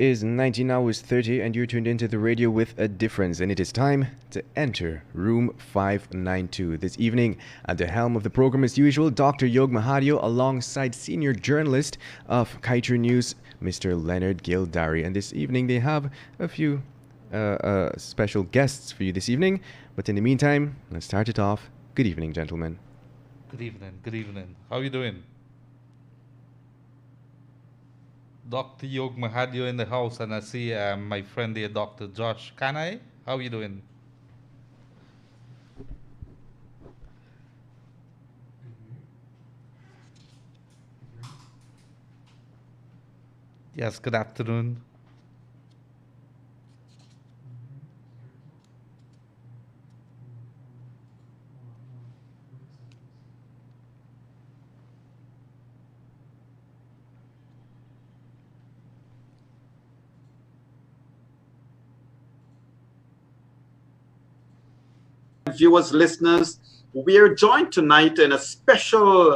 is 19 hours 30 and you're tuned into the radio with a difference, and it is time to enter room 592. This evening, at the helm of the program as usual, Dr. Yog Mahadeo alongside senior journalist of Kaiser News, Mr. Leonard Gildarie. And this evening they have a few special guests for you this evening. But in the meantime, let's start it off. Good evening, gentlemen. Good evening. Good evening. How are you doing? Dr. Yog Mahadeo in the house, and I see my friend here, Dr. Josh Kanhai. How are you doing? Yes, good afternoon. Viewers, listeners, we are joined tonight in a special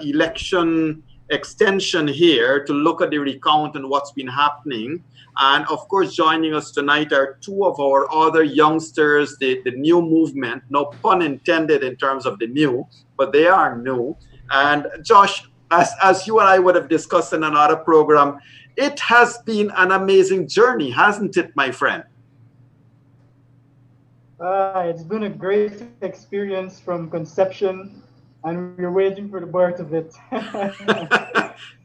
election extension here to look at the recount and what's been happening. And of course, joining us tonight are two of our other youngsters, the new movement, no pun intended in terms of the new, but they are new. And Josh, as you and I would have discussed in another program, it has been an amazing journey, hasn't it, my friend? It's been a great experience from conception, and we're waiting for the birth of it.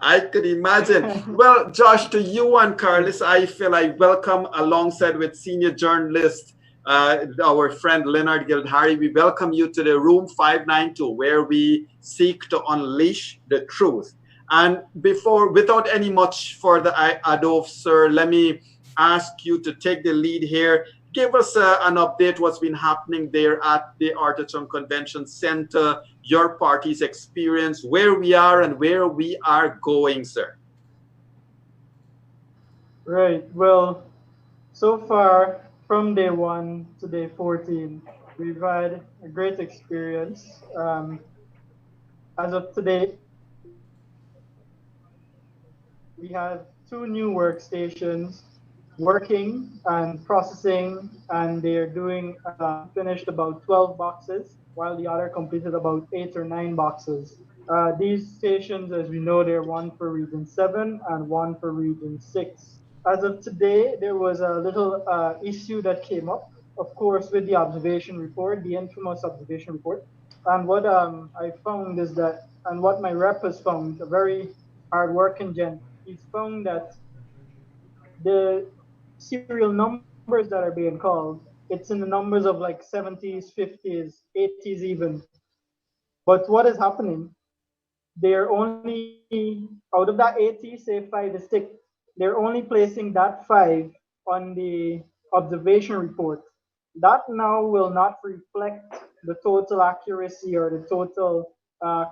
I could imagine. Well, Josh, to you and Carlisa, I feel I welcome alongside with senior journalist, our friend Leonard Gildarie, we welcome you to the room 592, where we seek to unleash the truth. And without any much further ado, sir, let me ask you to take the lead here. Give us an update what's been happening there at the Artichoke Convention Center, your party's experience, where we are and where we are going, sir. Right. Well, so far from day 1 to day 14, we've had a great experience. As of today, we have 2 new workstations working and processing, and they're doing finished about 12 boxes, while the other completed about 8 or 9 boxes. These stations, as we know, they're one for Region 7 and one for Region 6. As of today, there was a little issue that came up, of course, with the observation report, the infamous observation report. And what I found is that, and what my rep has found, a very hard-working gent, he's found that the serial numbers that are being called, it's in the numbers of like 70s, 50s, 80s even. But what is happening, they're only, out of that 80, say 5 is ticked, they're only placing that 5 on the observation report. That now will not reflect the total accuracy or the total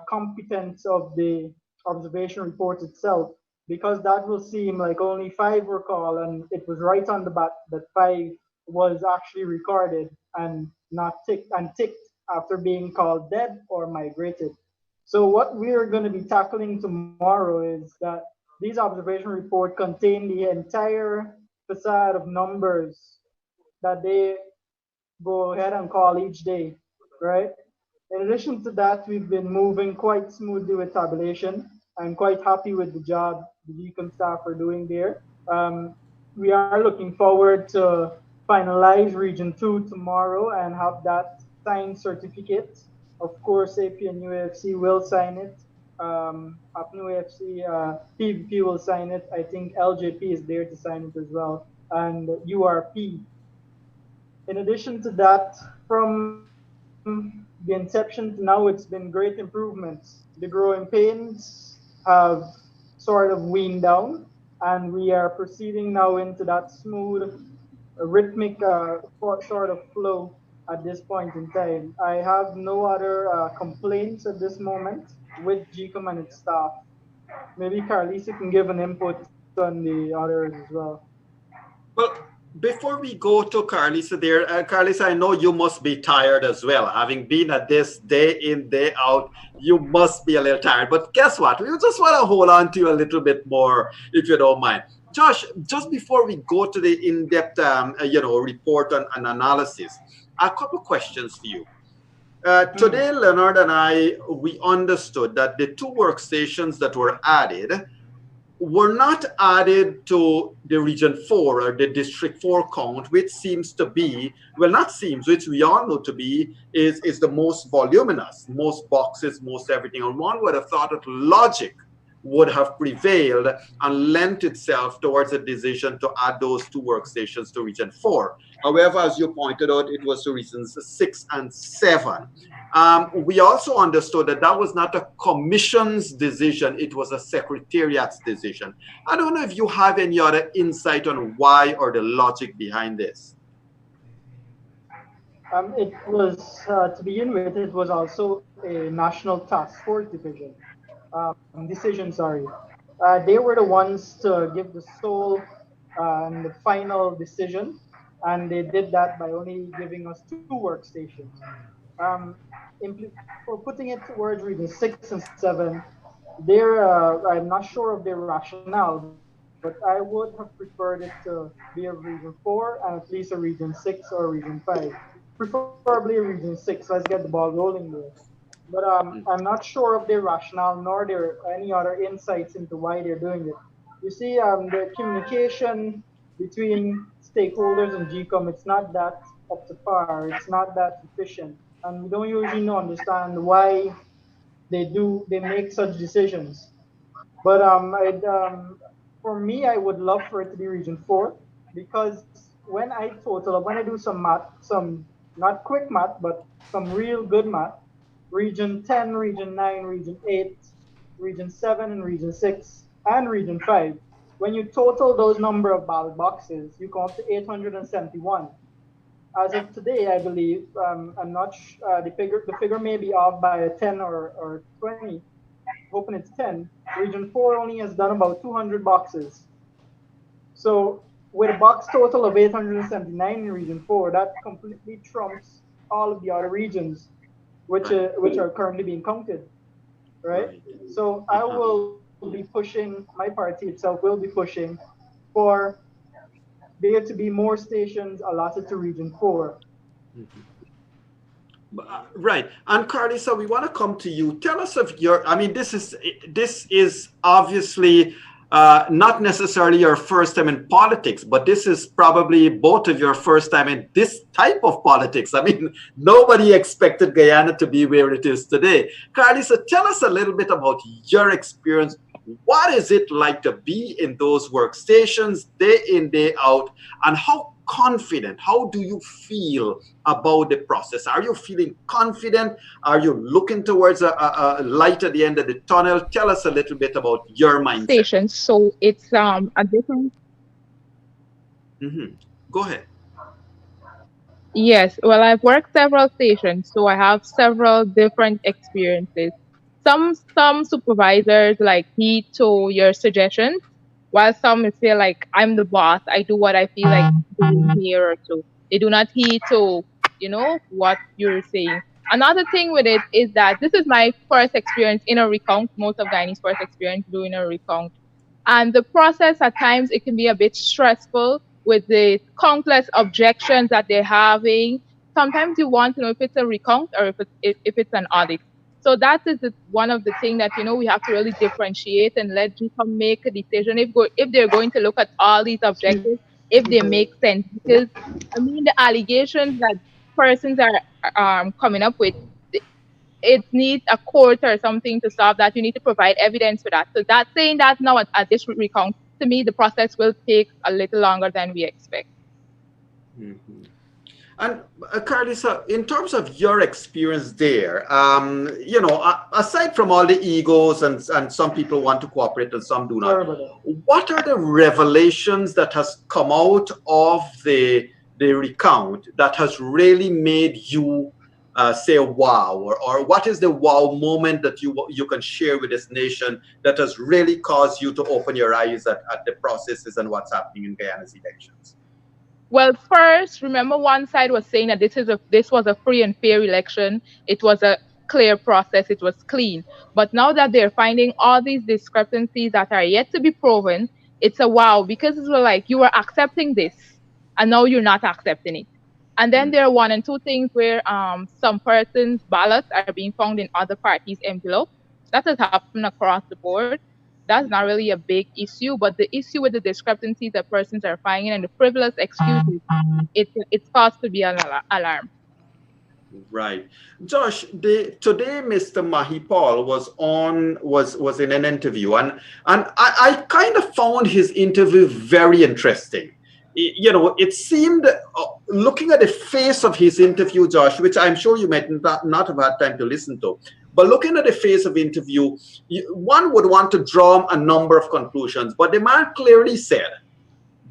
competence of the observation report itself, because that will seem like only 5 were called, and it was right on the bat that 5 was actually recorded and not ticked after being called dead or migrated. So what we're going to be tackling tomorrow is that these observation reports contain the entire facade of numbers that they go ahead and call each day, right? In addition to that, we've been moving quite smoothly with tabulation. I'm quite happy with the job the GECOM staff are doing there. We are looking forward to finalize Region 2 tomorrow and have that signed certificate. Of course, APN UAFC will sign it. APN UAFC, PVP will sign it. I think LJP is there to sign it as well, and URP. In addition to that, from the inception to now, it's been great improvements. The growing pains have sort of weaned down, and we are proceeding now into that smooth, rhythmic sort of flow at this point in time. I have no other complaints at this moment with GECOM and its staff. Maybe Carlisa can give an input on the others as well. Well, before we go to Carlisa there, Carlisa, I know you must be tired as well. Having been at this day in, day out, you must be a little tired. But guess what? We just want to hold on to you a little bit more, if you don't mind. Josh, just before we go to the in-depth, report and analysis, a couple questions for you. Today, Leonard and I, we understood that the two workstations that were not added to the Region 4 or the District 4 count, which seems to be, well, not seems, which we all know to be, is the most voluminous, most boxes, most everything. And one would have thought that logic would have prevailed and lent itself towards a decision to add those two workstations to Region 4. However, as you pointed out, it was to Regions 6 and 7. We also understood that that was not a commission's decision, it was a secretariat's decision. I don't know if you have any other insight on why or the logic behind this. It was, to begin with, it was also a national task force decision, sorry. They were the ones to give the sole and the final decision, and they did that by only giving us two workstations. For putting it towards Region 6 and 7, I'm not sure of their rationale, but I would have preferred it to be a Region 4 and at least a Region 6 or a Region 5. Preferably a Region 6. Let's get the ball rolling there. But I'm not sure of their rationale nor their any other insights into why they're doing it. You see, the communication between stakeholders and GECOM, it's not that up to par. It's not that efficient, and we don't usually understand why they make such decisions. But for me, I would love for it to be Region 4, because when I do some math, some not quick math, but some real good math, Region 10, Region 9, Region 8, Region 7, and Region 6, and Region 5, when you total those number of ballot boxes, you come up to 871. As of today, I believe, I'm not the figure may be off by a 10 or 20, hoping it's 10. Region 4 only has done about 200 boxes. So with a box total of 879 in Region 4, that completely trumps all of the other regions, which are currently being counted, right? So I will be pushing, my party itself will be pushing for there to be more stations allotted to Region 4. Right. And Carlisa, we want to come to you. Tell us of your, I mean, this is obviously not necessarily your first time in politics, but this is probably both of your first time in this type of politics. I mean, nobody expected Guyana to be where it is today. Carlisa, tell us a little bit about your experience. What is it like to be in those workstations day in, day out, and how confident, how do you feel about the process? Are you feeling confident? Are you looking towards a light at the end of the tunnel? Tell us a little bit about your mindset. Stations, so it's a different. Go ahead. Yes, well, I've worked several stations, so I have several different experiences. Some supervisors like heed to your suggestions, while some may feel like I'm the boss. I do what I feel like doing here or so. They do not heed to, what you're saying. Another thing with it is that this is my first experience in a recount, most of Guyane's first experience doing a recount. And the process at times, it can be a bit stressful with the countless objections that they're having. Sometimes you want to know if it's a recount or if it's an audit. So that is one of the things that, we have to really differentiate and let GECOM make a decision if they're going to look at all these objectives, if they make sense. Because, the allegations that persons are coming up with, it needs a court or something to solve that. You need to provide evidence for that. So that's saying that now at this recount, to me, the process will take a little longer than we expect. And Carlisa, in terms of your experience there, aside from all the egos and some people want to cooperate and some do not, what are the revelations that has come out of the recount that has really made you say wow, or what is the wow moment that you can share with this nation that has really caused you to open your eyes at the processes and what's happening in Guyana's elections? Well, first, remember one side was saying that this was a free and fair election. It was a clear process. It was clean. But now that they're finding all these discrepancies that are yet to be proven, it's a wow, because it's like you were accepting this and now you're not accepting it. And then there are one and two things where some persons' ballots are being found in other parties' envelope. That has happened across the board. That's not really a big issue, but the issue with the discrepancies that persons are finding and the frivolous excuses, it's cause to be an alarm. Right. Josh, today Mr. Mahipal was in an interview, and I kind of found his interview very interesting. You know, it seemed, looking at the face of his interview, Josh, which I'm sure you might not have had time to listen to, but looking at the face of interview, one would want to draw a number of conclusions. But the man clearly said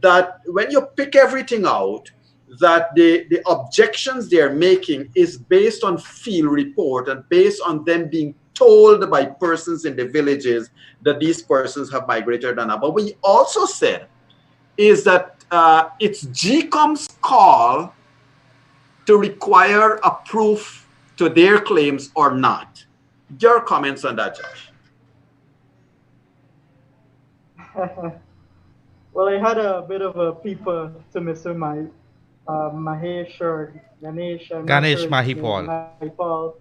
that when you pick everything out, that the objections they're making is based on field report and based on them being told by persons in the villages that these persons have migrated and but we also said is that it's GECOM's call to require a proof to their claims or not. Your comments on that, Josh? Well, I had a bit of a peeper to Mr. Mahesh or Ganesh. Ganesh Mahipal. Mahipal.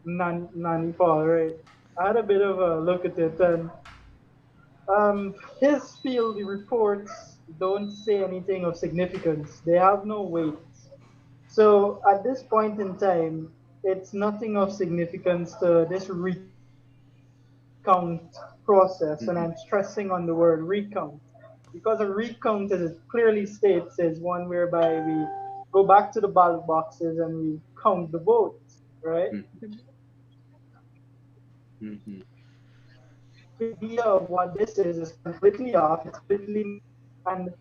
Nanipal, right? I had a bit of a look at it, and his field reports don't say anything of significance. They have no weight. So at this point in time, it's nothing of significance to this recount process, and I'm stressing on the word recount, because a recount, as it clearly states, is one whereby we go back to the ballot boxes and we count the votes, right? Mm-hmm. The idea of what this is completely off. It's completely, and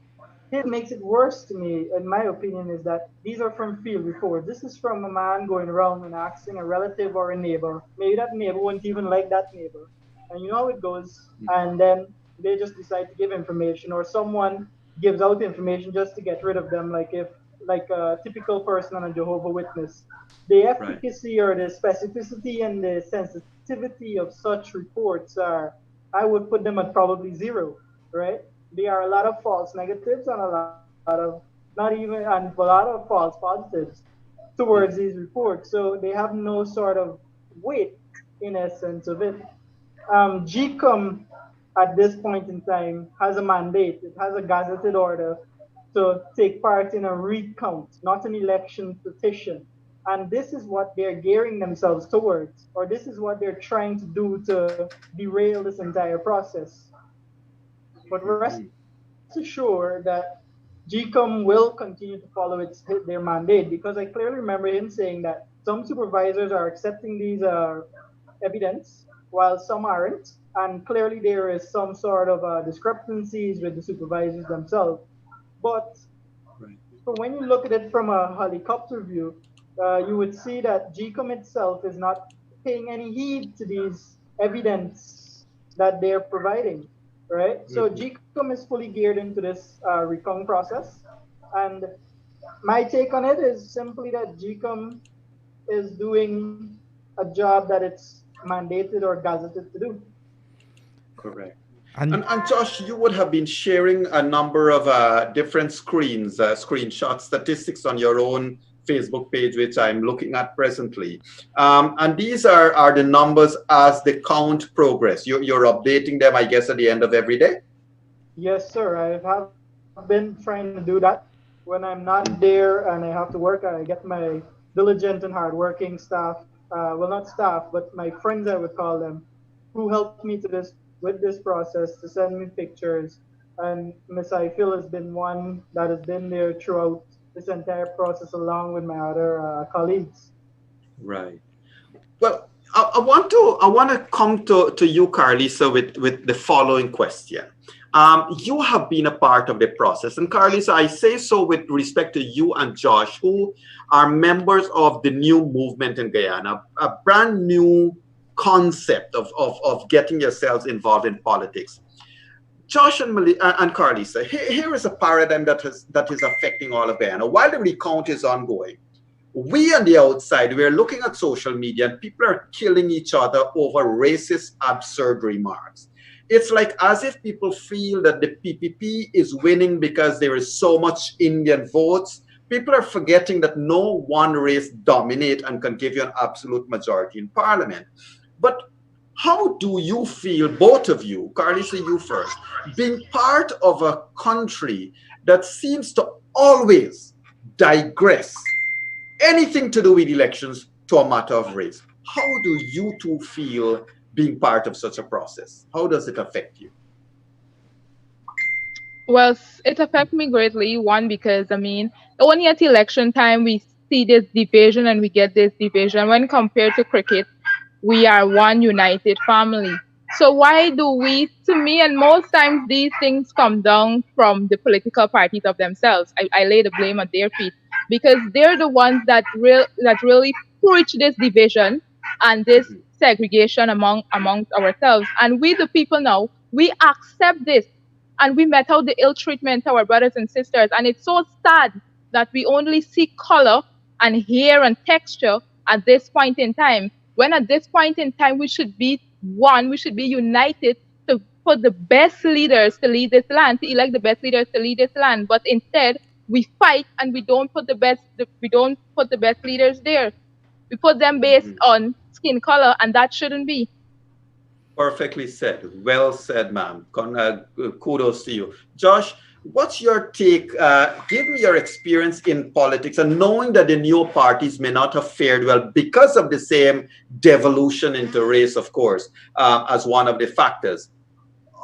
it makes it worse to me, in my opinion, is that these are from field reports. This is from a man going around and asking a relative or a neighbor. Maybe that neighbor wouldn't even like that neighbor. And you know how it goes. And then they just decide to give information, or someone gives out information just to get rid of them, like a typical person on a Jehovah's Witness. The efficacy or the specificity and the sensitivity of such reports are, I would put them at probably 0, right? There are a lot of false negatives and a lot of a lot of false positives towards these reports. So they have no sort of weight in essence of it. GECOM at this point in time has a mandate. It has a gazetted order to take part in a recount, not an election petition. And this is what they're gearing themselves towards, or this is what they're trying to do to derail this entire process. But rest assured that GECOM will continue to follow their mandate, because I clearly remember him saying that some supervisors are accepting these evidence while some aren't, and clearly there is some sort of discrepancies with the supervisors themselves. But when you look at it from a helicopter view, you would see that GECOM itself is not paying any heed to these evidence that they're providing, right? So GECOM is fully geared into this recount process, and my take on it is simply that GECOM is doing a job that it's mandated or gazetted to do. Correct. And Josh, you would have been sharing a number of different screenshots, statistics on your own Facebook page, which I'm looking at presently. And these are the numbers as the count progress. You're updating them, I guess, at the end of every day? Yes, sir. I have been trying to do that. When I'm not there and I have to work, I get my diligent and hardworking staff, well, not staff, but my friends, I would call them, who helped me with this process to send me pictures. And Ms. Îfíll has been one that has been there throughout this entire process, along with my other colleagues. Right. Well, I want to come to you, Carlisa, with the following question. You have been a part of the process, and Carlisa, I say so with respect to you and Josh, who are members of the new movement in Guyana, a brand new concept of getting yourselves involved in politics. Josh and Carlisa, here is a paradigm that is affecting all of Guyana. While the recount is ongoing, we on the outside, we're looking at social media and people are killing each other over racist, absurd remarks. it's like as if people feel that the PPP is winning because there is so much Indian votes. People are forgetting that no one race dominates and can give you an absolute majority in parliament. But how do you feel, both of you, Carlisa, you first, being part of a country that seems to always digress anything to do with elections to a matter of race? How do you two feel being part of such a process? How does it affect you? Well, it affects me greatly. One, because only at election time we see this division and we get this division. When compared to cricket, we are one united family. So why do we, to me, and most times these things come down from the political parties of themselves. I lay the blame at their feet because they're the ones that really preach this division and this segregation amongst ourselves. And we, the people now, we accept this and we met out the ill treatment to our brothers and sisters. And it's so sad that we only see color and hair and texture at this point in time. When at this point in time, we should be one, we should be united to put the best leaders to lead this land, to elect the best leaders to lead this land. But instead, we fight and we don't put the best leaders there. We put them based on skin color, and that shouldn't be. Perfectly said. Well said, ma'am. Kudos to you. Josh, what's your take? Give me your experience in politics and knowing that the new parties may not have fared well because of the same devolution into race, of course, as one of the factors.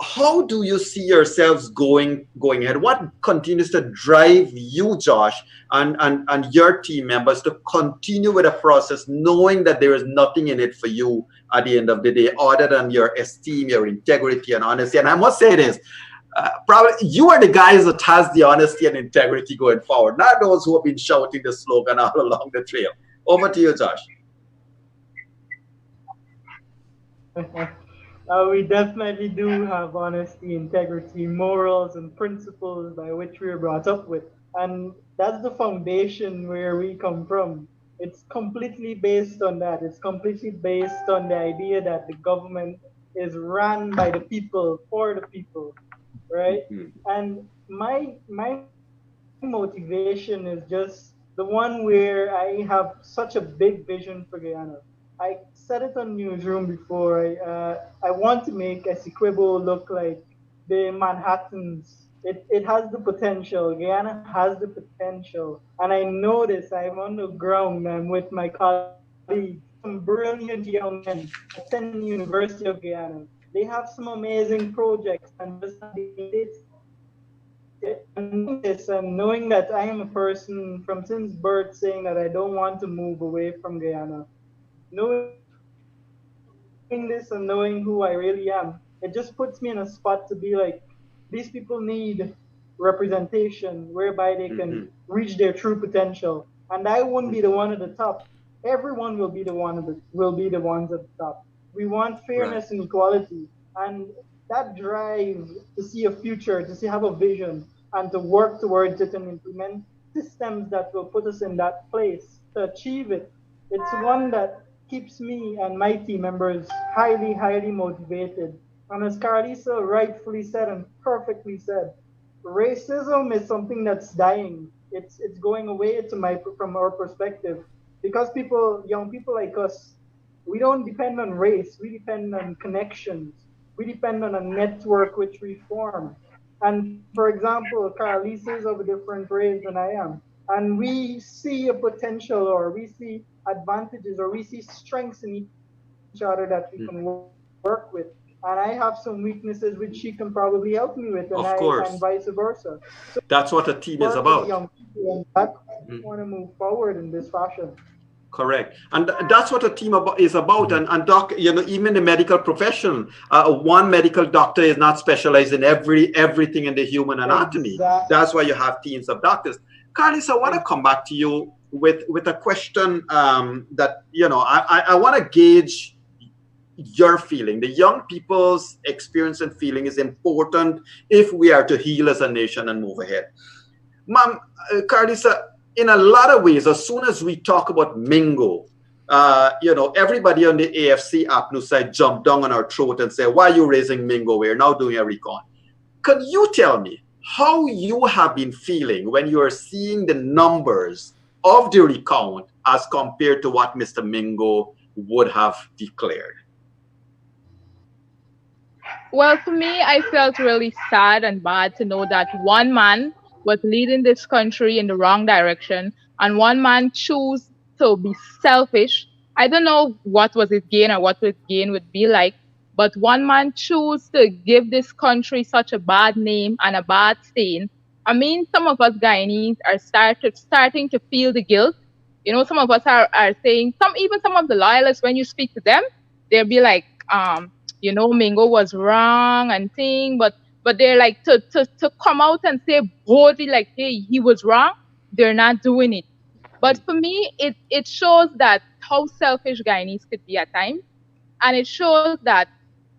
How do you see yourselves going ahead? What continues to drive you, Josh, and your team members to continue with a process knowing that there is nothing in it for you at the end of the day other than your esteem, your integrity and honesty? And I must say this, probably you are the guys that has the honesty and integrity going forward, not those who have been shouting the slogan all along the trail. Over to you, Josh. We definitely do have honesty, integrity, morals, and principles by which we were brought up with. And that's the foundation where we come from. It's completely based on that. It's completely based on the idea that the government is run by the people, for the people, right? And my motivation is just the one where I have such a big vision for Guyana. I said it on Newsroom before. I want to make Essequibo look like the Manhattans. It has the potential. Guyana has the potential. And I know this. I'm on the ground. I'm with my colleagues, some brilliant young men attending the University of Guyana. They have some amazing projects and just and knowing that I am a person from since birth saying that I don't want to move away from Guyana. Knowing this and knowing who I really am, it just puts me in a spot to be like, these people need representation whereby they can reach their true potential. And I won't be the one at the top. Everyone will be the ones at the top. We want fairness and equality. And that drive to see a future, to have a vision, and to work towards it and implement systems that will put us in that place to achieve it. It's one that keeps me and my team members highly, highly motivated. And as Carlisa rightfully said and perfectly said, racism is something that's dying. It's going away from our perspective. Because young people like us, we don't depend on race, we depend on connections. We depend on a network which we form. And for example, Carlisa is of a different race than I am. And we see a potential, or we see advantages, or we see strengths in each other that we can work with. And I have some weaknesses which she can probably help me with, and vice versa. So that's what a team is about. Young people, and I want to move forward in this fashion. Correct. And that's what a team is about. And doc, even in the medical profession, one medical doctor is not specialized in everything in the human anatomy. Exactly. That's why you have teams of doctors. Carlisa, I want to come back to you with a question that, I want to gauge your feeling. The young people's experience and feeling is important if we are to heal as a nation and move ahead. Ma'am, Carlisa, in a lot of ways, as soon as we talk about Mingo, everybody on the AFC APNU side jumped down on our throat and said, why are you raising Mingo? We're now doing a recon. Could you tell me how you have been feeling when you are seeing the numbers of the recount as compared to what Mr. Mingo would have declared? Well, for me, I felt really sad and bad to know that one man was leading this country in the wrong direction and one man chose to be selfish. I don't know what was his gain or what his gain would be like, but one man chose to give this country such a bad name and a bad stain. I mean, some of us Guyanese are starting to feel the guilt. Some of us are saying, even some of the loyalists, when you speak to them, they'll be like, Mingo was wrong and thing, but they're like to come out and say boldly like, hey, he was wrong. They're not doing it. But for me, it shows that how selfish Guyanese could be at times, and it shows that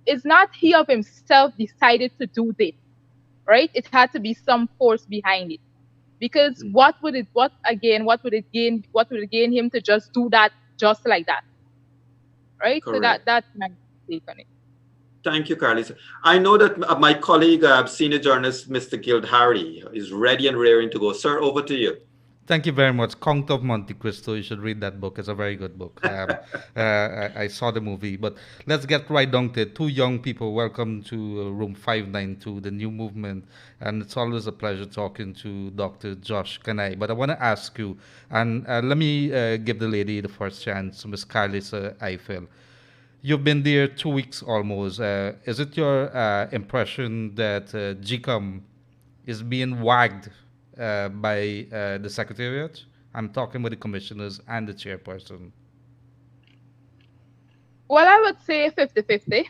it's not he of himself decided to do this, right? It had to be some force behind it. Because what would it gain him to just do that just like that, right? Correct. So that's my take on it. Thank you, Carlisa. I know that my colleague, senior journalist, Mr. Gildarie, is ready and raring to go. Sir, over to you. Thank you very much. Count of Monte Cristo. You should read that book. It's a very good book. I saw the movie, but let's get right down to it. Two young people. Welcome to Room 592, the new movement. And it's always a pleasure talking to Dr. Josh Kanhai. But I want to ask you, and let me give the lady the first chance, Ms. Carlisa Îfíll. You've been there 2 weeks almost. Is it your impression that GECOM is being wagged by the Secretariat? I'm talking with the commissioners and the chairperson. Well, I would say 50-50.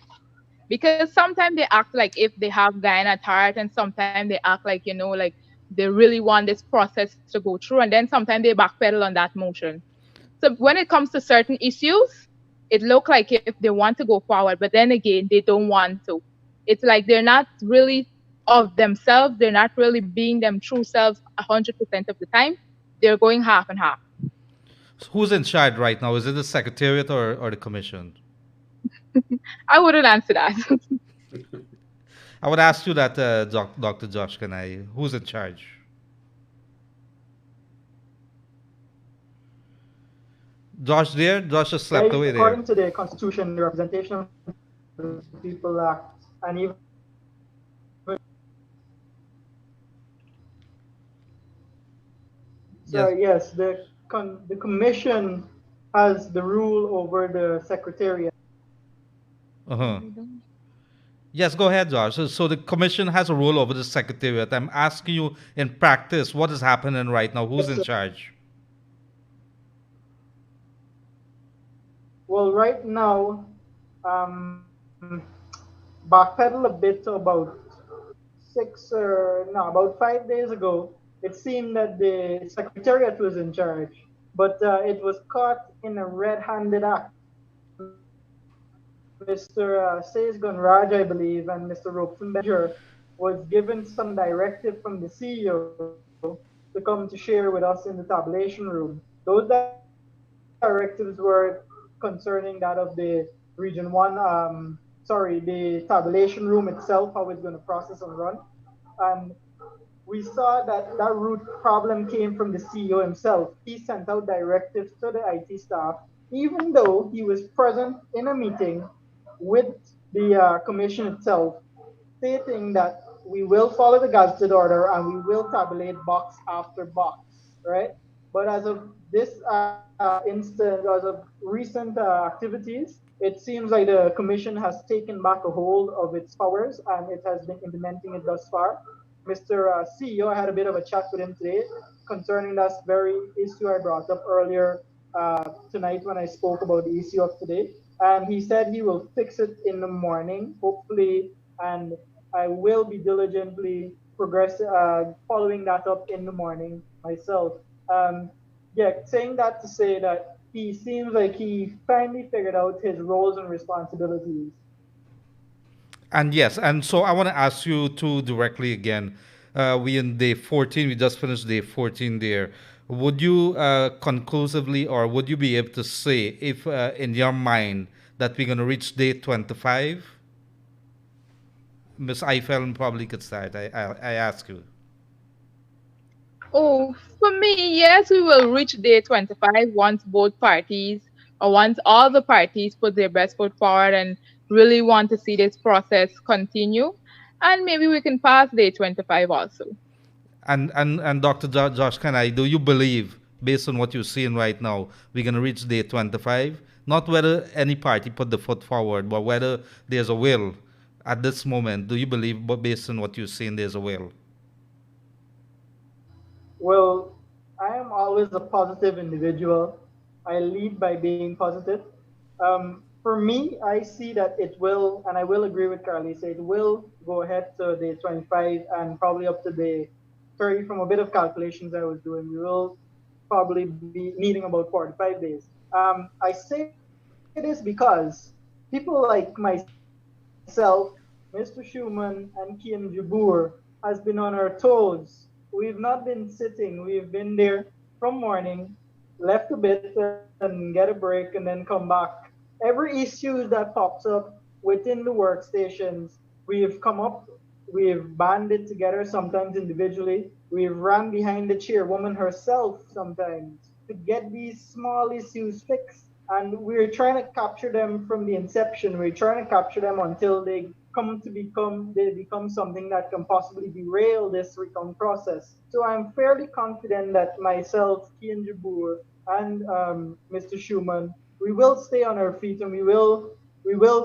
Because sometimes they act like if they have Guyana at heart, and sometimes they act like, like they really want this process to go through, and then sometimes they backpedal on that motion. So when it comes to certain issues, it looks like if they want to go forward, but then again, they don't want to. It's like they're not really of themselves. They're not really being them true selves 100% of the time. They're going half and half. So who's in charge right now? Is it the Secretariat or the Commission? I wouldn't answer that. I would ask you that, Dr. Josh Kanhai. Who's in charge? Josh there? Josh just slept away there. According to the Constitution, the Representation of the People Act, and even so, yes, the Commission has the rule over the Secretariat. Yes, go ahead, Josh. So the Commission has a role over the Secretariat. I'm asking you, in practice, what is happening right now? Who's in charge? Well, right now, backpedal a bit to about 5 days ago, it seemed that the Secretariat was in charge, but it was caught in a red-handed act. Mr. Sase Gunraj, I believe, and Mr. Ropenberger was given some directive from the CEO to come to share with us in the tabulation room. Those directives were concerning that of the Region 1, the tabulation room itself, how it's going to process and run. And we saw that root problem came from the CEO himself. He sent out directives to the IT staff, even though he was present in a meeting with the commission itself, stating that we will follow the gazetted order and we will tabulate box after box, right? But as of this instance, as of recent activities, it seems like the commission has taken back a hold of its powers and it has been implementing it thus far. Mr. CEO, I had a bit of a chat with him today concerning that very issue I brought up earlier tonight when I spoke about the issue of today. And he said he will fix it in the morning, hopefully, and I will be diligently following that up in the morning myself. Saying that to say that he seems like he finally figured out his roles and responsibilities. And yes, and so I want to ask you two directly again. We in day 14, we just finished day 14 there. would you conclusively, or would you be able to say if in your mind that we're going to reach day 25? Miss Eiffel probably could start. I ask you. Oh, for me, yes, we will reach day 25 once both parties, or once all the parties put their best foot forward and really want to see this process continue. And maybe we can pass day 25 also. And Dr. Josh Kanhai, do you believe, based on what you're seeing right now, we're going to reach day 25? Not whether any party put the foot forward, but whether there's a will at this moment. Do you believe, but based on what you're seeing, there's a will? Well, I am always a positive individual. I lead by being positive. For me, I see that it will, and I will agree with Carlisa, it will go ahead to day 25 and probably up to day 30 from a bit of calculations I was doing. We will probably be needing about 45 days. I say this because people like myself, Mr. Schumann, and Kian Jabur has been on our toes. We've not been sitting. We've been there from morning, left a bit and get a break and then come back. Every issue that pops up within the workstations, we've come up, we've banded together, sometimes individually. We've ran behind the chairwoman herself sometimes to get these small issues fixed. And we're trying to capture them from the inception. We're trying to capture them until they become something that can possibly derail this recount process. So I'm fairly confident that myself, Kian Jabur, and Mr. Schumann, we will stay on our feet and we will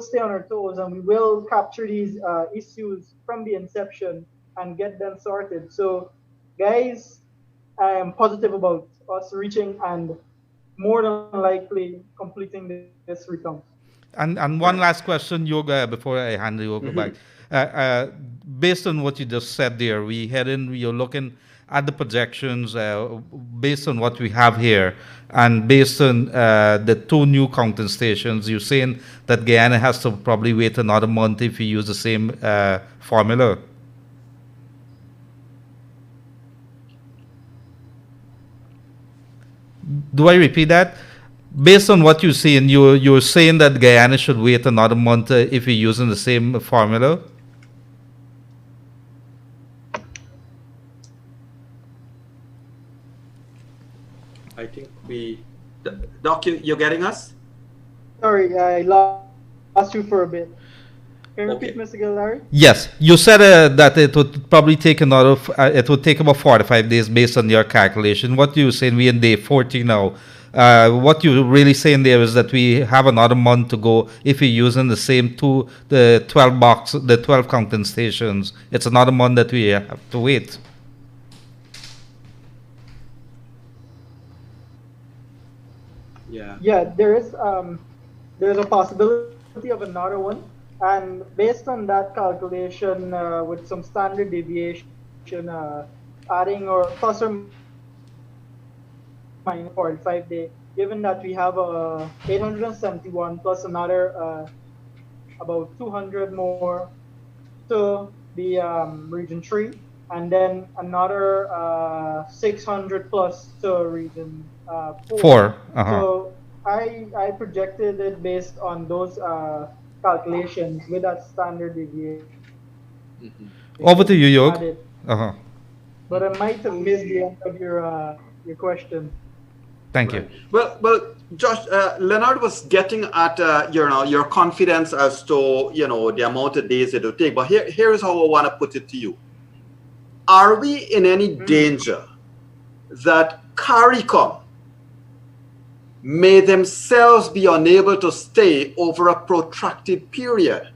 stay on our toes and we will capture these issues from the inception and get them sorted. So, guys, I am positive about us reaching and more than likely completing this recount. And one last question, Yoga, before I hand you over back. Uh, uh, Based on what you just said there, you're looking at the projections based on what we have here, and based on the two new counting stations. You're saying that Guyana has to probably wait another month if you use the same formula. Do I repeat that? Based on what you see, and you're saying that Guyana should wait another month if you're using the same formula. I think Doc, you're getting us? Sorry, I lost you for a bit. Can you repeat, Okay. Mr. Gildarie? Yes, you said that it would probably take it would take about 45 days based on your calculation. What you saying? We in day 40 now. What you're really saying there is that we have another month to go if we're using the 12 counting stations. It's another month that we have to wait. Yeah. Yeah, there's a possibility of another one, and based on that calculation, with some standard deviation, adding or plus or minus 45 day, given that we have 871 plus another about 200 more to the region 3, and then another 600 plus to region 4. Four. Uh-huh. So I projected it based on those calculations with that standard deviation. Mhm. Over to you, Yog. Added. Uh-huh. But I might have missed the end of your question. Thank you. Right. Well, Josh, Leonard was getting at your confidence as to the amount of days it will take. But here's how I want to put it to you: are we in any danger that CARICOM may themselves be unable to stay over a protracted period?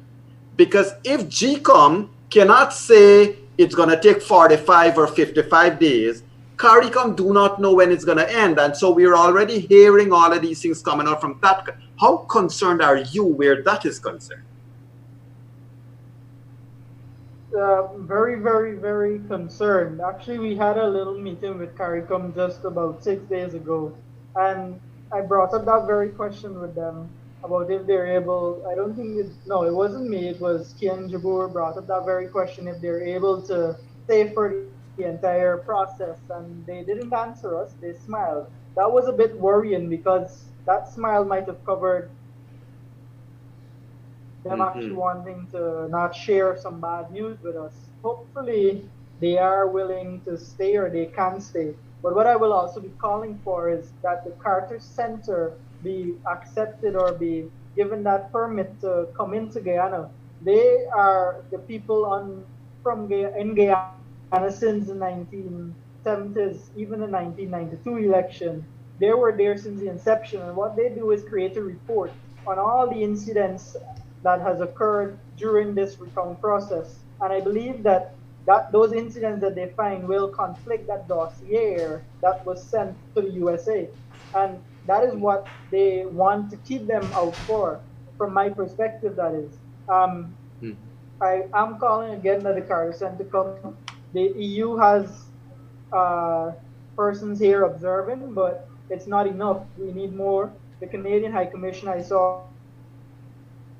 Because if GECOM cannot say it's going to take 45 or 55 days, CARICOM do not know when it's going to end. And so we're already hearing all of these things coming out from that. How concerned are you where that is concerned? Very, very, very concerned. Actually, we had a little meeting with CARICOM just about 6 days ago, and I brought up that very question with them about if they're able. I don't think no, it wasn't me. It was Kian Jabur brought up that very question if they're able to stay for the entire process, and they didn't answer us. They smiled. That was a bit worrying because that smile might have covered them actually wanting to not share some bad news with us. Hopefully, they are willing to stay or they can stay. But what I will also be calling for is that the Carter Center be accepted or be given that permit to come into Guyana. They are the people in Guyana since the 1970s, even the 1992 election. They were there since the inception, and what they do is create a report on all the incidents that has occurred during this recount process. And I believe that those incidents that they find will conflict that dossier that was sent to the USA. And that is what they want to keep them out for, from my perspective, that is. I am calling again that the Carter Center come. The EU has persons here observing, but it's not enough. We need more. The Canadian High Commission, I saw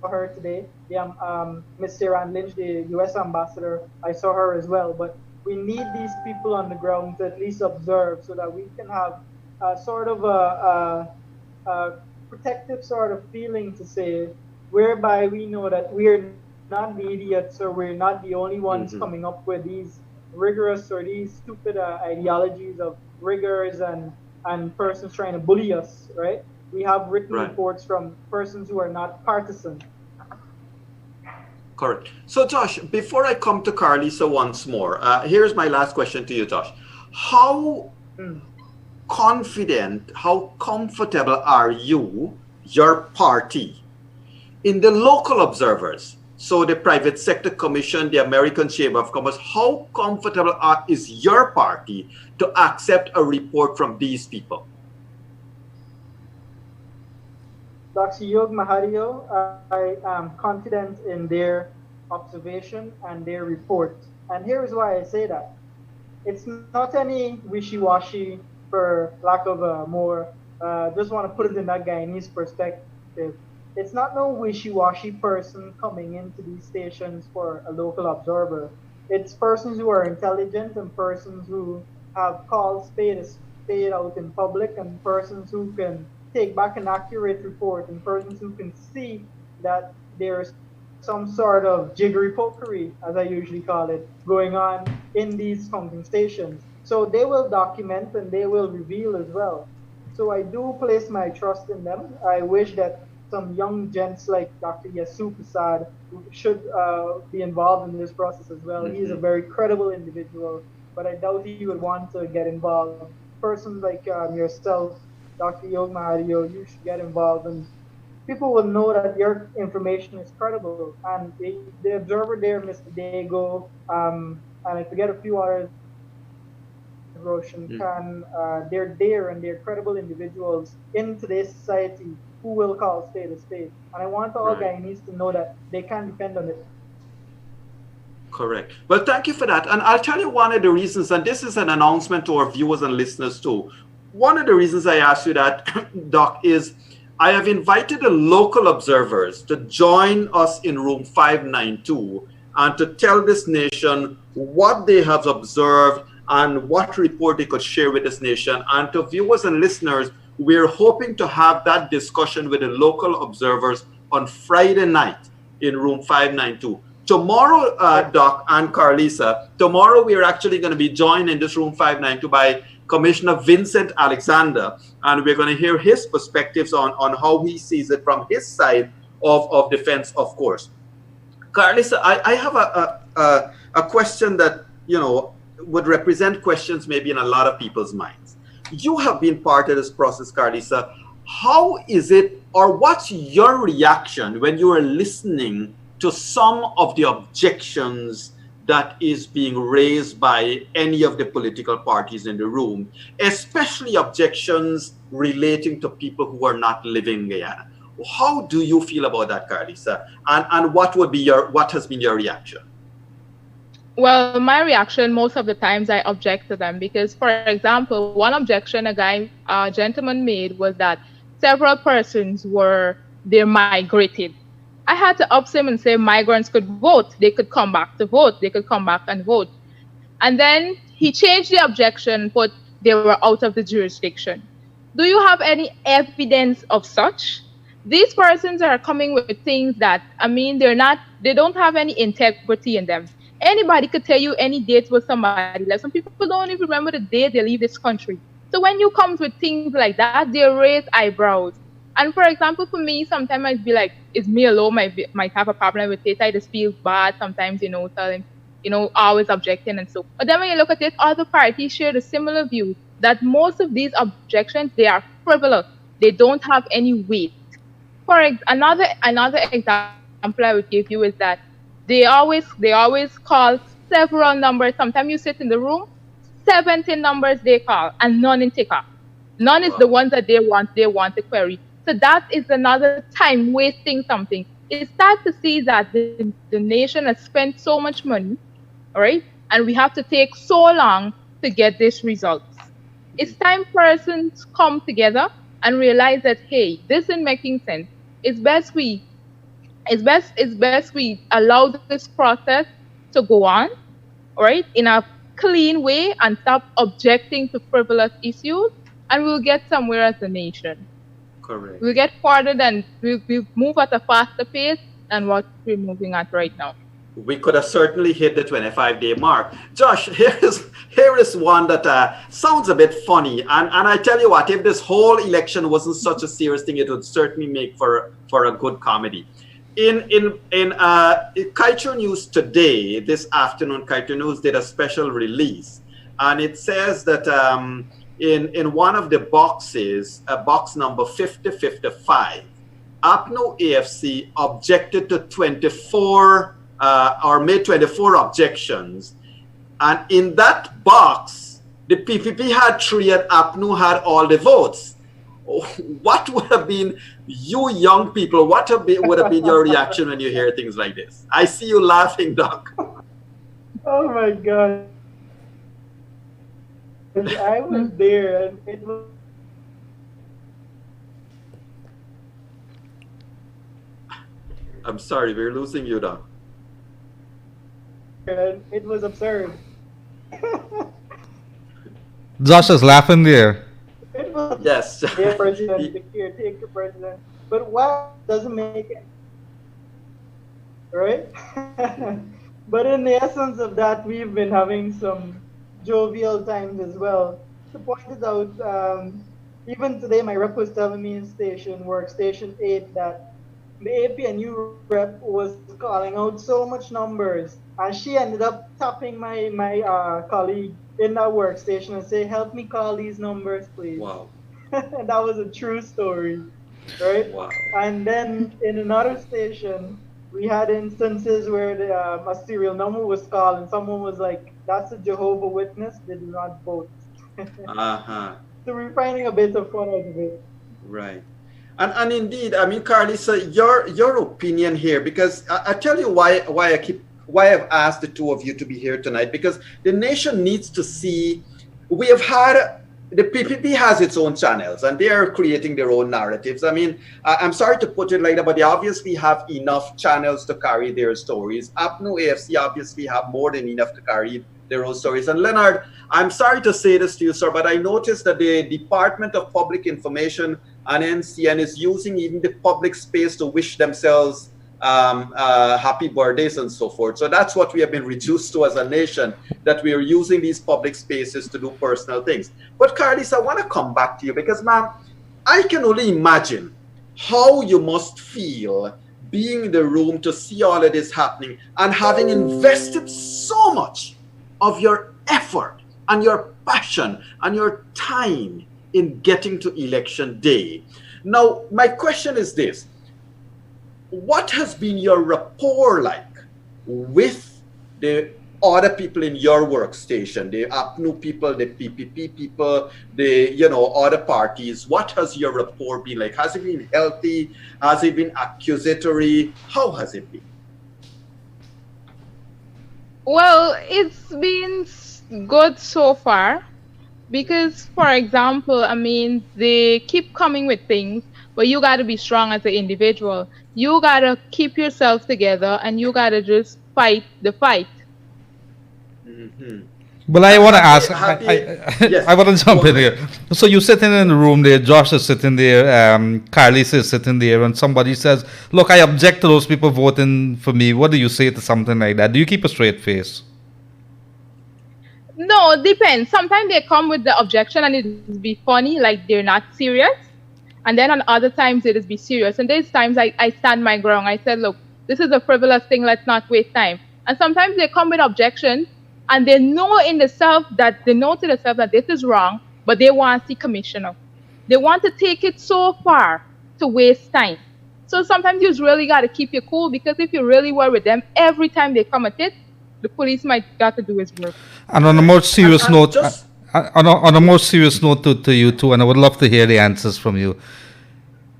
her today. Ms. Sarah Lynch, the U.S. ambassador, I saw her as well. But we need these people on the ground to at least observe so that we can have a sort of a protective sort of feeling to say, whereby we know that we're not the idiots or we're not the only ones coming up with these rigorous or these stupid ideologies of riggers and persons trying to bully us, right? We have written reports from persons who are not partisan. Correct. So, Josh, before I come to Carlisa once more, here's my last question to you, Josh. How confident, how comfortable are you, your party, in the local observers? So the Private Sector Commission, the American Chamber of Commerce, how comfortable is your party to accept a report from these people? Dr. Yog Mahadeo, I am confident in their observation and their report. And here is why I say that. It's not any wishy-washy, for lack of a more, just want to put it in that Guyanese perspective. It's not no wishy-washy person coming into these stations for a local observer. It's persons who are intelligent and persons who have called spade a spade out in public, and persons who can take back an accurate report, and persons who can see that there's some sort of jiggery pokery, as I usually call it, going on in these counting stations. So they will document and they will reveal as well. So I do place my trust in them. I wish that some young gents like Dr. Yasu Prasad should be involved in this process as well. He is a very credible individual, but I doubt he would want to get involved. Persons like yourself, Dr. Yog Mahadeo, you should get involved, and people will know that your information is credible. And the observer there, Mr. Dago, and I forget a few others, Roshan Khan, they're there and they're credible individuals in today's society who will call spade a spade. And I want all Guyanese to know that they can depend on it. Correct. Well, thank you for that. And I'll tell you one of the reasons, and this is an announcement to our viewers and listeners too. One of the reasons I asked you that, Doc, is I have invited the local observers to join us in room 592 and to tell this nation what they have observed and what report they could share with this nation. And to viewers and listeners, we're hoping to have that discussion with the local observers on Friday night in room 592. Tomorrow, Doc and Carlisa, tomorrow we are actually going to be joined in this room 592 by Commissioner Vincent Alexander, and we're going to hear his perspectives on how he sees it from his side of defense, of course. Carlisa, I have a question that, you know, would represent questions maybe in a lot of people's minds. You have been part of this process, Carlisa. How is it, or what's your reaction when you are listening to some of the objections that is being raised by any of the political parties in the room, especially objections relating to people who are not living in Guyana? How do you feel about that, Carlisa? And what has been your reaction? Well, my reaction most of the times I object to them because, for example, one objection a gentleman made was that several persons they migrated. I had to ups him and say migrants could vote. They could come back to vote. They could come back and vote. And then he changed the objection, but they were out of the jurisdiction. Do you have any evidence of such? These persons are coming with things that, I mean, they don't have any integrity in them. Anybody could tell you any dates where somebody left. Some people don't even remember the day they leave this country. So when you come with things like that, they raise eyebrows. And for example, for me, sometimes I'd be like, it's me alone might have a problem with it. I just feel bad sometimes, telling, always objecting and so. But then when you look at it, other parties share a similar view that most of these objections, they are frivolous. They don't have any weight. Another example I would give you is that they always call several numbers. Sometimes you sit in the room, 17 numbers they call, and none in ticker. None is the ones that they want to query. So that is another time wasting something. It's sad to see that the nation has spent so much money, all right, and we have to take so long to get these results. It's time persons come together and realize that, hey, this isn't making sense. It's best we allow this process to go on, all right, in a clean way and stop objecting to frivolous issues, and we'll get somewhere as a nation. Correct. We'll get farther we'll move at a faster pace than what we're moving at right now. We could have certainly hit the 25-day mark. Josh, here is one that sounds a bit funny. And I tell you what, if this whole election wasn't such a serious thing, it would certainly make for a good comedy. In Kaito News today, this afternoon, Kaito News did a special release. And it says that in one of the boxes, box number 5055, APNO AFC objected to 24 or made 24 objections, and in that box the PPP had 3 and APNO had all the votes. What would have been, you young people, would have been your reaction when you hear things like this? I see you laughing, Doc. Oh my God. I was there, and it was. I'm sorry, we're losing you, Doc. It was absurd. Josh is laughing there. It was Yes. the president, the caretaker president. But why doesn't make it? Right? But in the essence of that, we've been having some jovial times as well. To point it out, even today, my rep was telling me in Station 8, that the APNU rep was calling out so much numbers, and she ended up tapping my colleague in that workstation and say, "Help me call these numbers, please." Wow. And that was a true story, right? Wow. And then in another station, we had instances where a serial number was called and someone was like, "That's a Jehovah Witness, they do not vote." Uh-huh. So we're finding a bit of fun out of it. Right. And indeed, I mean, Carlisa, your opinion here, because I tell you why I've asked the two of you to be here tonight, because the nation needs to see, we have had, the PPP has its own channels and they are creating their own narratives. I mean, I'm sorry to put it like that, but they obviously have enough channels to carry their stories. APNO AFC obviously have more than enough to carry their own stories. And Leonard, I'm sorry to say this to you, sir, but I noticed that the Department of Public Information and NCN is using even the public space to wish themselves happy birthdays and so forth. So that's what we have been reduced to as a nation, that we are using these public spaces to do personal things. But Carlisa, I want to come back to you because, ma'am, I can only imagine how you must feel being in the room to see all of this happening and having invested so much of your effort and your passion and your time in getting to election day. Now, my question is this. What has been your rapport like with the other people in your workstation, the APNU people, the PPP people, the other parties? What has your rapport been like? Has it been healthy? Has it been accusatory? How has it been? Well, it's been good so far because, for example, I mean, they keep coming with things, but you got to be strong as an individual. You got to keep yourself together and you got to just fight the fight. Mm-hmm. Well, I want to ask. Yes, I want to go jump in ahead. here. So you sitting in the room there, Josh is sitting there, Carlisa is sitting there, and somebody says, "Look, I object to those people voting for me." What do you say to something like that? Do you keep a straight face? No, it depends. Sometimes they come with the objection and it be funny, like they're not serious. And then on other times it is be serious. And there's times I stand my ground. I said, look, this is a frivolous thing, let's not waste time. And sometimes they come with objections and they know in themselves that they know to themselves that this is wrong, but they want to see commissioner. They want to take it so far to waste time. So sometimes you really got to keep your cool, because if you really were with them, every time they come at it, the police might got to do his work. And on a more serious And note, just on a more serious note to you too, and I would love to hear the answers from you.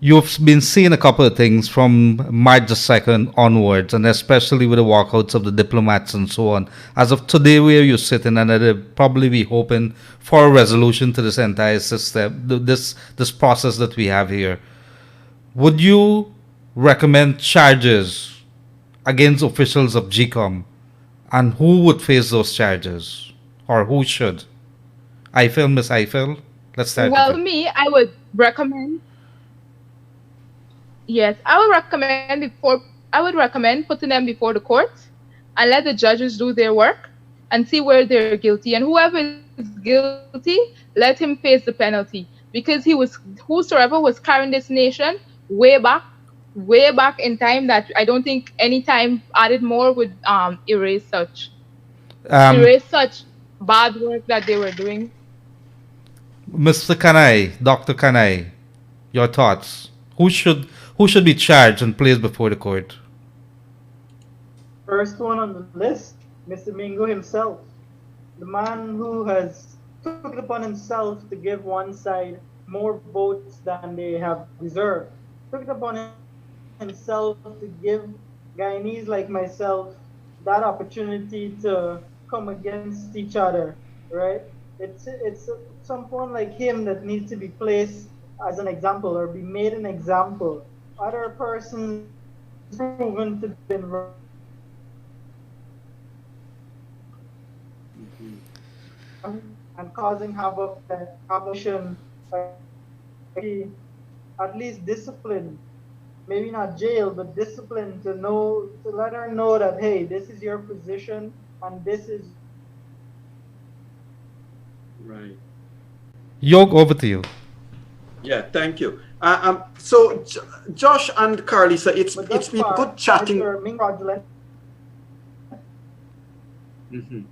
You've been seeing a couple of things from March the 2nd onwards, and especially with the walkouts of the diplomats and so on. As of today, where you're sitting, and they'll probably be hoping for a resolution to this entire system, this process that we have here. Would you recommend charges against officials of GECOM, and who would face those charges, or who should? Îfíll, Miss Îfíll, let's start with Well, you. me, I would recommend. Yes, I would recommend putting them before the courts and let the judges do their work and see where they're guilty. And whoever is guilty, let him face the penalty. Because whosoever was carrying this nation way back in time, that I don't think any time added more would Um, erase such bad work that they were doing. Mr. Kanhai, Dr. Kanhai, your thoughts. Who should be charged and placed before the court? First one on the list, Mr. Mingo himself, the man who has took it upon himself to give one side more votes than they have deserved. Took it upon himself to give Guyanese like myself that opportunity to come against each other, right? It's someone like him that needs to be placed as an example or be made an example. Other persons proven to be wrong and causing havoc and opposition, at least discipline, maybe not jail, but discipline to know, to let her know that, hey, this is your position and this is right. Yog, over to you. Yeah, thank you. So, Josh and Carlisa, it's but it's thus been far, good chatting. Mr. Ming fraudulent. Mhm.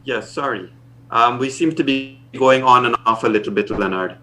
Yes, sorry. We seem to be going on and off a little bit, Leonard.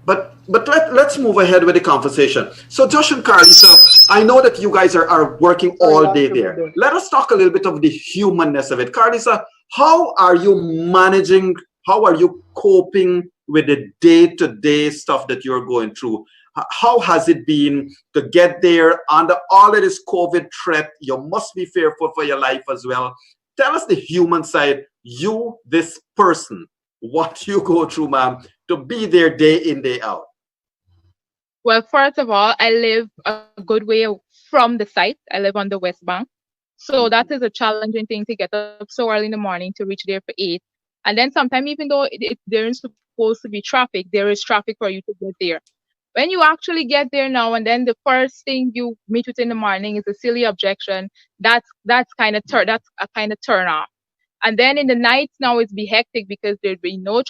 But let's move ahead with the conversation. So, Josh and Carlisa, I know that you guys are working all day there. Let us talk a little bit of the humanness of it. Carlisa, how are you managing? How are you coping with the day-to-day stuff that you're going through? How has it been to get there under all of this COVID threat? You must be fearful for your life as well. Tell us the human side, you, this person, what you go through, ma'am, to be there day in, day out. Well, first of all, I live a good way from the site. I live on the West Bank. So that is a challenging thing to get up so early in the morning to reach there for 8. And then sometimes, even though there is supposed to be traffic, there is traffic for you to get there. When you actually get there now, and then the first thing you meet with in the morning is a silly objection, that's that's a kind of turn off. And then in the nights now it's be hectic because there'd be no,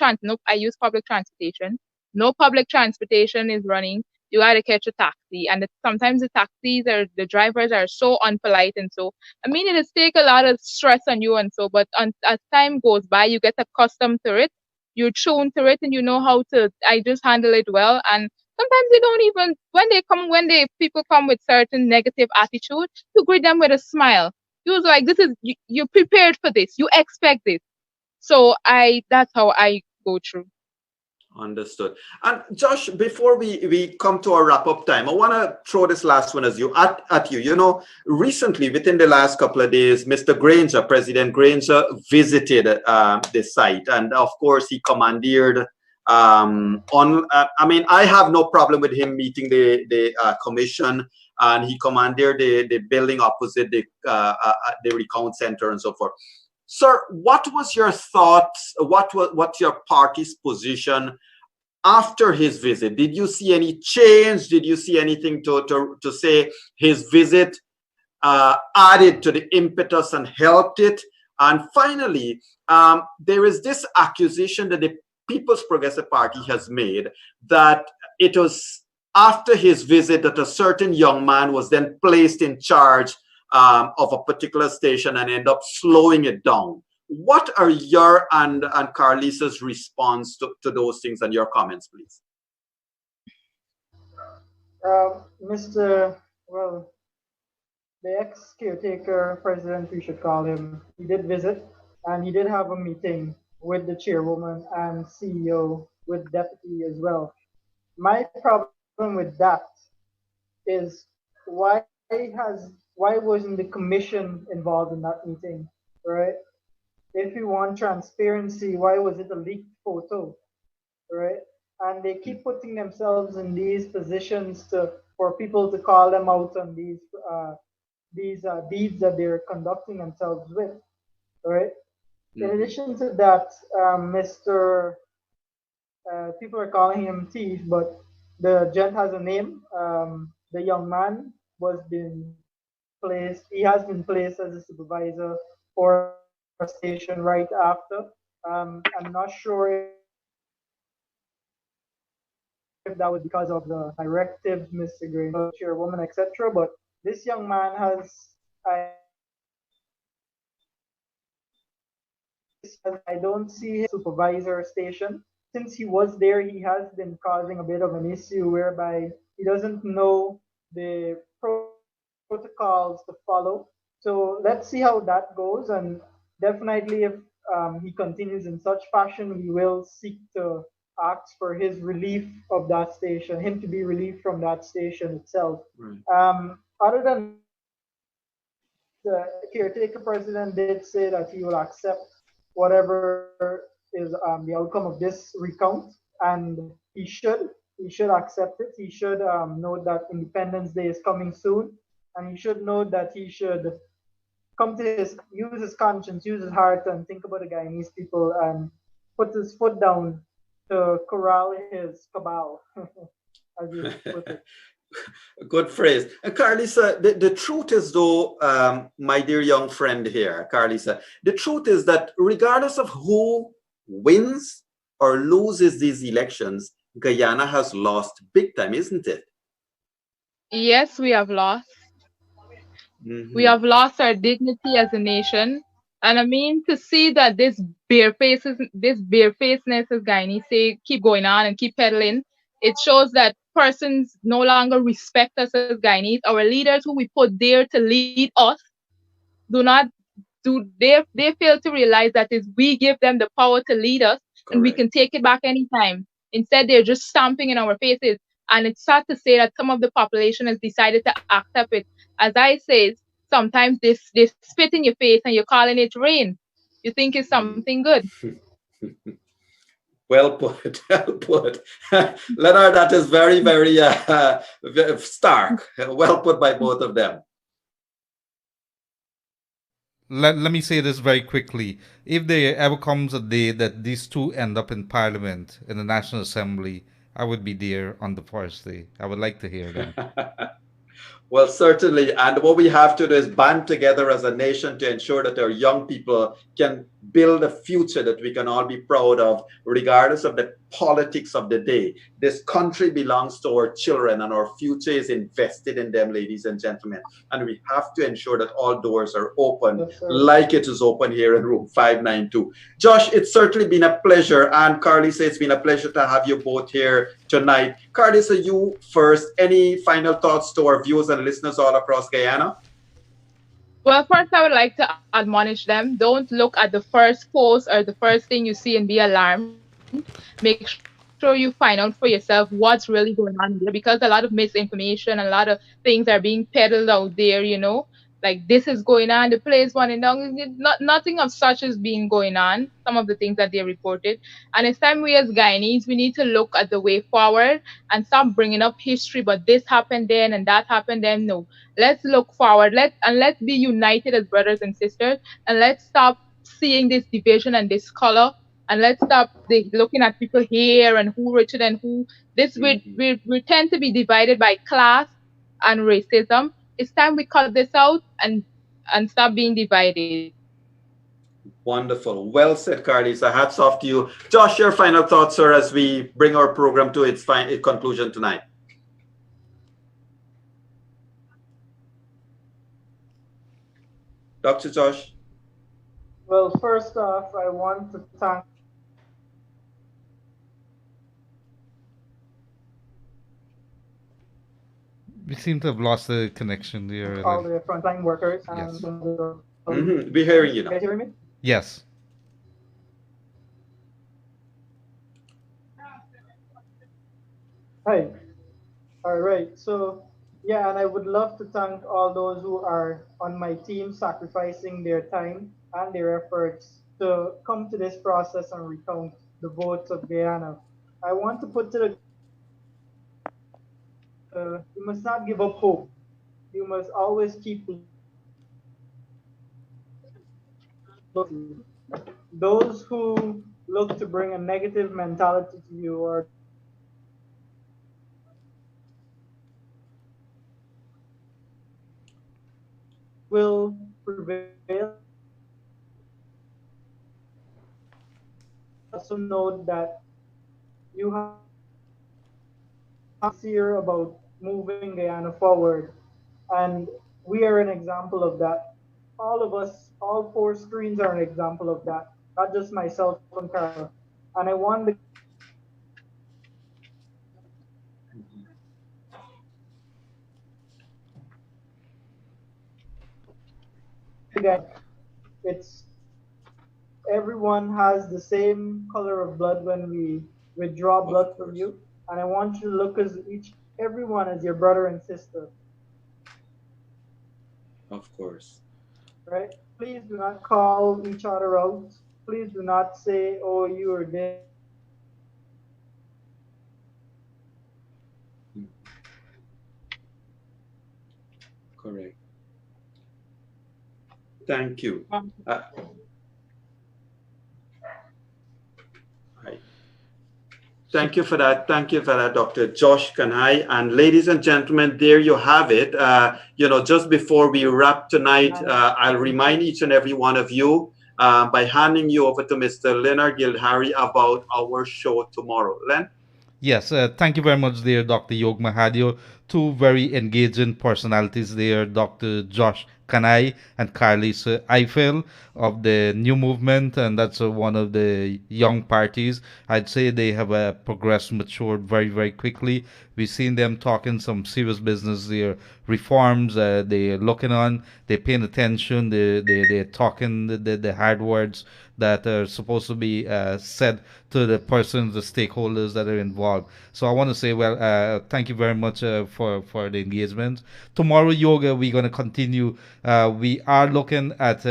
I use public transportation. No public transportation is running. You gotta catch a taxi. And sometimes the drivers are so unpolite and so, I mean, it is take a lot of stress on you and so, but as time goes by, you get accustomed to it. You're tuned to it and you know how to, I just handle it well. And sometimes they don't even, people come with certain negative attitude, you greet them with a smile. You was like, you're prepared for this. You expect this. So that's how I go through. Understood. And Josh, before we come to our wrap-up time, I want to throw this last one at you. You know, recently, within the last couple of days, Mr. Granger, President Granger, visited the site. And of course, he commandeered I mean, I have no problem with him meeting the commission, and he commandeered the building opposite the recount center and so forth. Sir, what was your thoughts? What's your party's position after his visit? Did you see any change? Did you see anything to say his visit added to the impetus and helped it? And finally, there is this accusation that the People's Progressive Party has made that it was after his visit that a certain young man was then placed in charge of a particular station and end up slowing it down. What are your and Carlisa's response to those things and your comments, please? Mr. Well, the ex-caretaker president, we should call him, he did visit and he did have a meeting with the chairwoman and CEO with deputy as well. My problem with that is why wasn't the commission involved in that meeting, right? If you want transparency, why was it a leaked photo, right? And they keep putting themselves in these positions for people to call them out on these deeds that they're conducting themselves with, right? In addition to that, Mr. People are calling him thief, but the gent has a name. The young man he has been placed as a supervisor for a station right after. I'm not sure if that was because of the directives Mr. Gray chairwoman, etc. But this young man I don't see his supervisor station. Since he was there, he has been causing a bit of an issue whereby he doesn't know the protocols to follow. So let's see how that goes. And definitely, if he continues in such fashion, we will seek to ask for his relief of that station, him to be relieved from that station itself. Right. Other than that, the caretaker president did say that he will accept whatever is the outcome of this recount, and he should accept it. He should know that Independence Day is coming soon, and he should know that he should use his conscience, use his heart, and think about the Guyanese people and put his foot down to corral his cabal, as you put it. Good phrase. Carlisa, the truth is though, my dear young friend here, Carlisa, the truth is that regardless of who wins or loses these elections, Guyana has lost big time, isn't it? Yes, we have lost. We have lost our dignity as a nation. And I mean to see that this barefacedness, as Guyanese say, keep going on and keep peddling, it shows that persons no longer respect us as Guyanese. Our leaders who we put there to lead us do not they fail to realize that is we give them the power to lead us and we Correct. can take it back anytime. Instead, they're just stamping in our faces. And it's sad to say that some of the population has decided to accept it. As I say, sometimes they spit in your face and you're calling it rain. You think it's something good. Well put, well put. Leonard, that is very, very stark. Well put by both of them. Let me say this very quickly. If there ever comes a day that these two end up in Parliament, in the National Assembly, I would be there on the first day. I would like to hear them. Well, certainly. And what we have to do is band together as a nation to ensure that our young people can build a future that we can all be proud of, regardless of the politics of the day. This country belongs to our children, and our future is invested in them, ladies and gentlemen. And we have to ensure that all doors are open, like it is open here in room 592. Josh, it's certainly been a pleasure. And Carlisa, it's been a pleasure to have you both here tonight. Carlisa, you first. Any final thoughts to our viewers and listeners all across Guyana? Well, first, I would like to admonish them, don't look at the first post or the first thing you see and be alarmed. Make sure you find out for yourself what's really going on there, because a lot of misinformation and a lot of things are being peddled out there. Like this is going on, the place running down. Nothing of such is being going on, some of the things that they reported. And it's time we as Guyanese, we need to look at the way forward and stop bringing up history, but this happened then and that happened then. No, let's look forward. Let's be united as brothers and sisters, and let's stop seeing this division and this color, and let's stop looking at people here and who richer than who. This we tend to be divided by class and racism. It's time we cut this out and stop being divided. Wonderful. Well said, Carlisa. Hats off to you. Josh, your final thoughts, sir, as we bring our program to its conclusion tonight. Dr. Josh? Well, first off, I want to thank We seem to have lost the connection there. all the frontline workers. Yes. We're hearing you now. Can you hear me? Yes. Hi. All right. So, yeah, and I would love to thank all those who are on my team sacrificing their time and their efforts to come to this process and recount the votes of Guyana. I want to put to the you must not give up hope. You must always keep looking. Those who look to bring a negative mentality to you or will prevail. Also know that you have sincere about moving Guyana forward, and we are an example of that. All of us, all four screens are an example of that, not just myself and Carla. And I want the it's everyone has the same color of blood when we withdraw blood from you, and I want you to look as everyone as your brother and sister. Of course. Right? Please do not call each other out. Please do not say, "Oh, you are this." Correct. Thank you. Right. Thank you for that. Thank you for that, Dr. Josh Kanhai. And ladies and gentlemen, there you have it. Just before we wrap tonight, I'll remind each and every one of you by handing you over to Mr. Leonard Gildarie about our show tomorrow. Len? Yes, thank you very much there, Dr. Yog Mahadeo. Two very engaging personalities there, Dr. Josh Kanhai and Carlisa Îfíll of the New Movement, and that's one of the young parties. I'd say they have progressed, matured very, very quickly. We've seen them talking some serious business there, reforms they're looking on, they're paying attention, they're talking the hard words that are supposed to be said to the persons, the stakeholders that are involved. So I want to say, thank you very much for the engagement. Tomorrow, Yoga, we're going to continue. We are looking at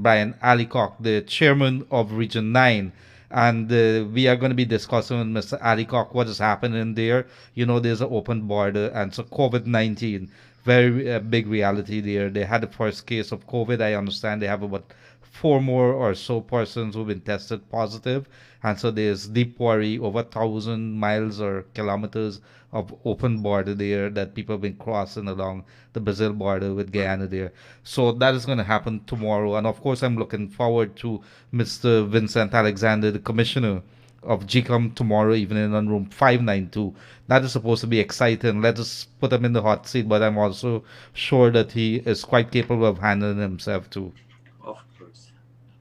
Brian Allicock, the chairman of Region 9. And we are going to be discussing with Mr. Allicock what is happening there. There's an open border, and so COVID-19, very big reality there. They had the first case of COVID. I understand they have about 4 more or so persons who've been tested positive, and so there's deep worry over 1,000 miles or kilometers of open border there that people have been crossing along the Brazil border with Guyana there. So that is going to happen tomorrow, and of course I'm looking forward to Mr. Vincent Alexander, the Commissioner of GECOM, tomorrow evening on room 592. That is supposed to be exciting. Let us put him in the hot seat, but I'm also sure that he is quite capable of handling himself too.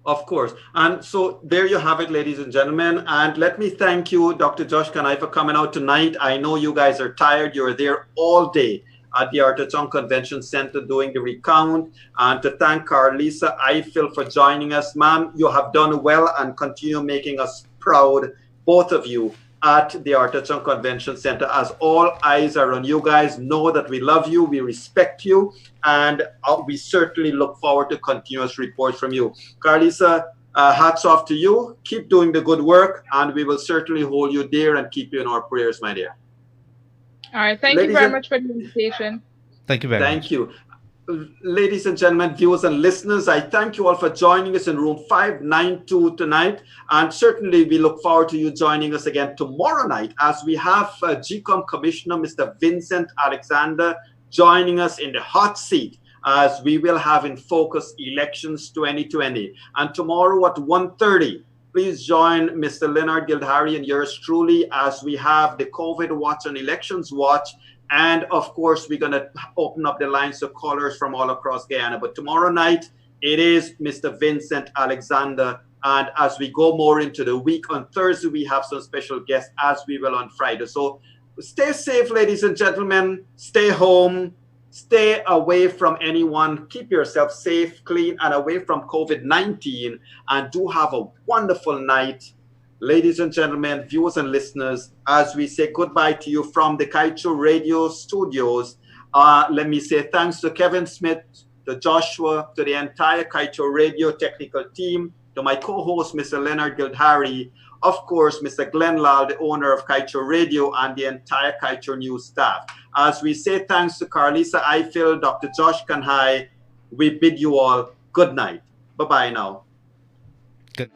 Of course. And so there you have it, ladies and gentlemen. And let me thank you, Dr. Josh Kanhai, for coming out tonight. I know you guys are tired. You were there all day at the Arthur Chung Convention Center doing the recount. And to thank Carlisa Îfíll for joining us. Ma'am, you have done well and continue making us proud, both of you, at the Arthur Chung Convention Center. As all eyes are on you guys, know that we love you, we respect you, and we certainly look forward to continuous reports from you. Carlisa, hats off to you. Keep doing the good work, and we will certainly hold you dear and keep you in our prayers, my dear. All right. Thank you very much for the invitation. Thank you very much. Thank you. ladies and gentlemen, viewers and listeners, I thank you all for joining us in room 592 tonight. And certainly we look forward to you joining us again tomorrow night as we have GECOM Commissioner Mr. Vincent Alexander joining us in the hot seat as we will have in focus elections 2020. And tomorrow at 1:30, please join Mr. Leonard Gildarie and yours truly as we have the COVID Watch and Elections Watch. And of course, we're going to open up the lines to callers from all across Guyana. But tomorrow night, it is Mr. Vincent Alexander. And as we go more into the week, on Thursday, we have some special guests, as we will on Friday. So stay safe, ladies and gentlemen. Stay home. Stay away from anyone. Keep yourself safe, clean, and away from COVID-19. And do have a wonderful night. Ladies and gentlemen, viewers and listeners, as we say goodbye to you from the Kaicho Radio Studios, let me say thanks to Kevin Smith, to Joshua, to the entire Kaicho Radio technical team, to my co-host, Mr. Leonard Gildarie, of course, Mr. Glenn Lal, the owner of Kaicho Radio, and the entire Kaicho News staff. As we say thanks to Carlisa Îfíll, Dr. Josh Kanhai, we bid you all good night. Bye-bye now. Good.